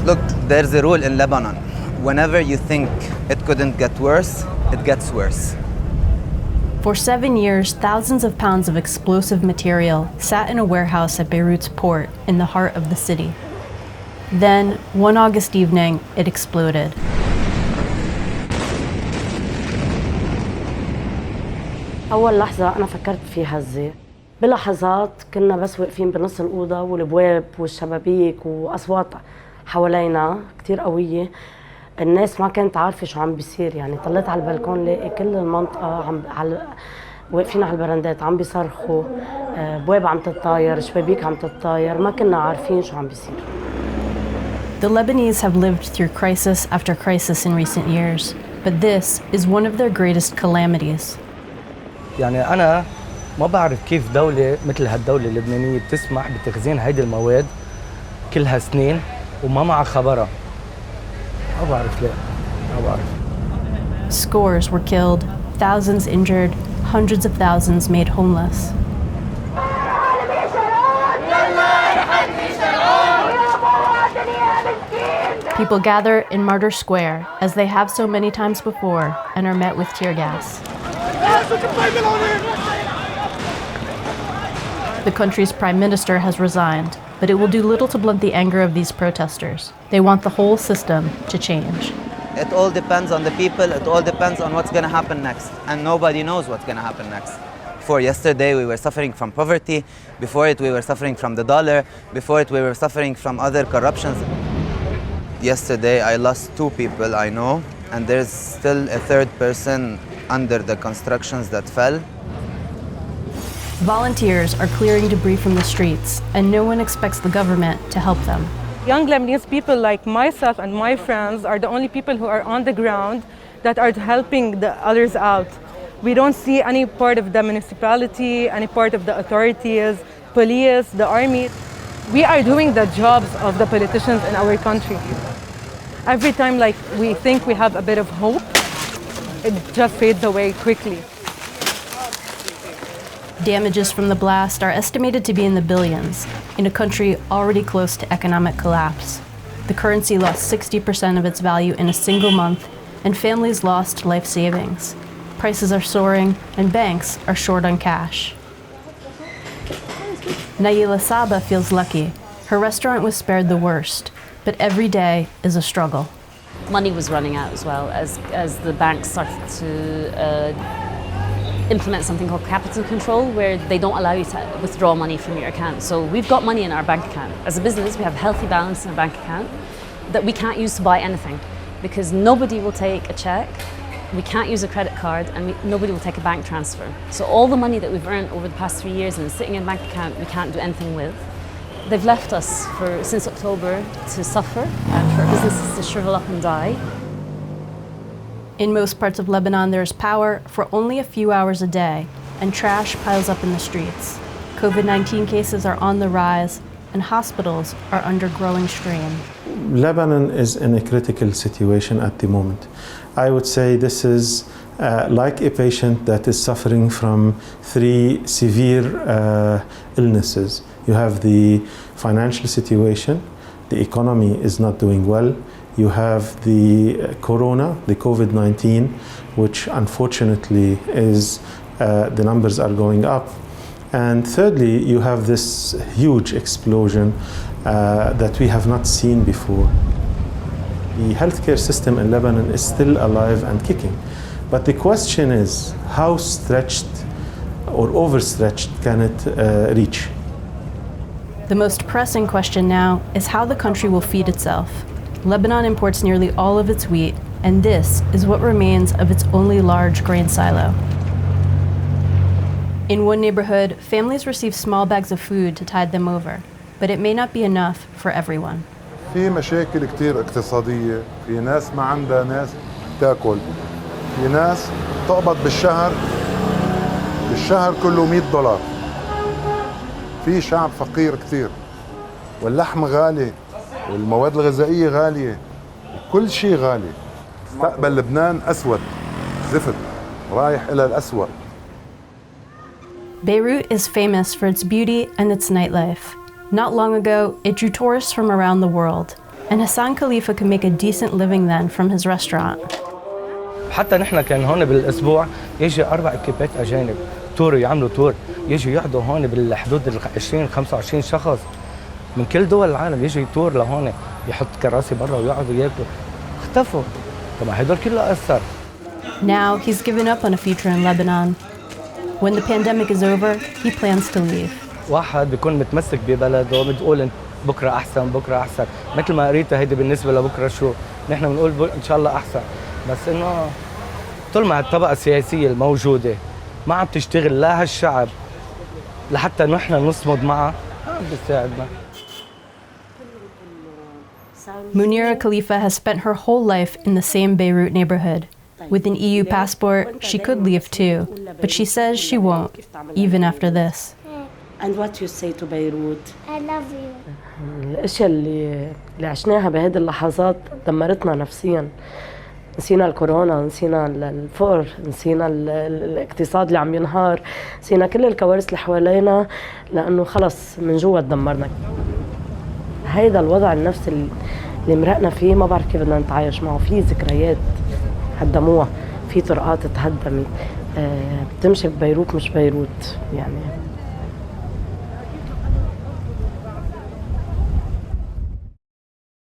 Look, there's a rule in Lebanon. Whenever you think it couldn't get worse, it gets worse. For 7 years, thousands of pounds of explosive material sat in a warehouse at Beirut's port in the heart of the city. Then, one August evening, it exploded. أول لحظة أنا فكرت فيها هزة. بلحظات كنا بس واقفين بنص الأوضة والبواب والشبابيك وأصوات حوالينا كتير قوية. الناس ما كانت عارفة شو عم بيصير، يعني طلعت على البلكون لاقي كل المنطقة واقفين على البرندات عم بيصرخوا، بواب عم تتطاير، شبابيك عم تتطاير، ما كنا عارفين شو عم بيصير. The Lebanese have lived through crisis after crisis in recent years, but this is one of their greatest calamities. يعني أنا ما بعرف كيف دولة مثل هالدولة اللبنانية بتسمح بتخزين هيدي المواد كلها سنين وما معها خبرها. ما بعرف ليه. ما بعرف. Scores were killed, thousands injured, hundreds of thousands made homeless. People gather in Martyr Square, as they have so many times before, and are met with tear gas. The country's prime minister has resigned, but it will do little to blunt the anger of these protesters. They want the whole system to change. It all depends on the people, it all depends on what's going to happen next, and nobody knows what's going to happen next. Before yesterday, we were suffering from poverty. Before it, we were suffering from the dollar. Before it, we were suffering from other corruptions. Yesterday, I lost 2 people I know, and there's still a 3rd person under the constructions that fell. Volunteers are clearing debris from the streets, and no one expects the government to help them. Young Lebanese people like myself and my friends are the only people who are on the ground that are helping the others out. We don't see any part of the municipality, any part of the authorities, police, the army. We are doing the jobs of the politicians in our country. Every time we think we have a bit of hope, it just fades away quickly. Damages from the blast are estimated to be in the billions, in a country already close to economic collapse. The currency lost 60% of its value in a single month, and families lost life savings. Prices are soaring, and banks are short on cash. Naila Saba feels lucky. Her restaurant was spared the worst, but every day is a struggle. Money was running out as well as the banks started to implement something called capital control, where they don't allow you to withdraw money from your account. So we've got money in our bank account. As a business, we have a healthy balance in our bank account that we can't use to buy anything, because nobody will take a check, we can't use a credit card, and nobody will take a bank transfer. So all the money that we've earned over the past 3 years and is sitting in a bank account, we can't do anything with. They've left us since October to suffer and for our businesses to shrivel up and die. In most parts of Lebanon, there is power for only a few hours a day, and trash piles up in the streets. COVID-19 cases are on the rise, and hospitals are under growing strain. Lebanon is in a critical situation at the moment. I would say this is like a patient that is suffering from 3 severe illnesses. You have the financial situation, the economy is not doing well. You have the corona, the COVID-19, which unfortunately is, the numbers are going up. And thirdly, you have this huge explosion that we have not seen before. The healthcare system in Lebanon is still alive and kicking. But the question is, how stretched or overstretched can it reach? The most pressing question now is how the country will feed itself. Lebanon imports nearly all of its wheat, and this is what remains of its only large grain silo. In one neighborhood, families receive small bags of food to tide them over, but it may not be enough for everyone. في مشاكل كتير اقتصادية، في ناس ما عندها ناس تاكل، في ناس تقبض بالشهر كله $100. في شعب فقير كتير، واللحم غالي، والمواد الغذائية غالية، كل شيء غالي. مستقبل لبنان أسود، زفت، رايح إلى الأسوأ. Beirut is famous for its beauty and its nightlife. Not long ago, it drew tourists from around the world. And Hassan Khalifa could make a decent living then from his restaurant. حتى نحن كان هون بالاسبوع يجي 4 اكيبات اجانب تور، يعملوا تور، يجوا يقعدوا هون بالحدود ال 20 25 شخص من كل دول العالم، يجي يتور لهون، يحط كراسي برا ويقعدوا ياكلوا. اختفوا. طبعا هدول كله اثر. Now he's given up on a future in Lebanon. When the pandemic is over, he plans to leave. واحد بيكون متمسك ببلده وبتقول بكره احسن بكره احسن، مثل ما قريتها هيدي بالنسبه لبكره شو، نحن بنقول ان شاء الله احسن، بس انه طول ما الطبقه السياسيه الموجوده ما عم تشتغل لا هالشعب لحتى نحن نصمد معها، ما عم بتساعدنا. Mounira Khalifa has spent her whole life in the same Beirut neighborhood. With an EU passport, she could leave too, but she says she won't, even after this. And what you say to Beirut? I love you. الاشياء اللي عشناها بهذه اللحظات دمرتنا نفسيا. نسينا الكورونا، نسينا الفقر، نسينا الاقتصاد اللي عم ينهار، نسينا كل الكوارث اللي حوالينا، لانه خلص من جوا تدمرنا. هيدا الوضع النفسي اللي مرقنا فيه ما بعرف كيف بدنا نتعايش معه. في ذكريات هدموها، في طرقات تهدمت، بتمشي ببيروت مش بيروت يعني.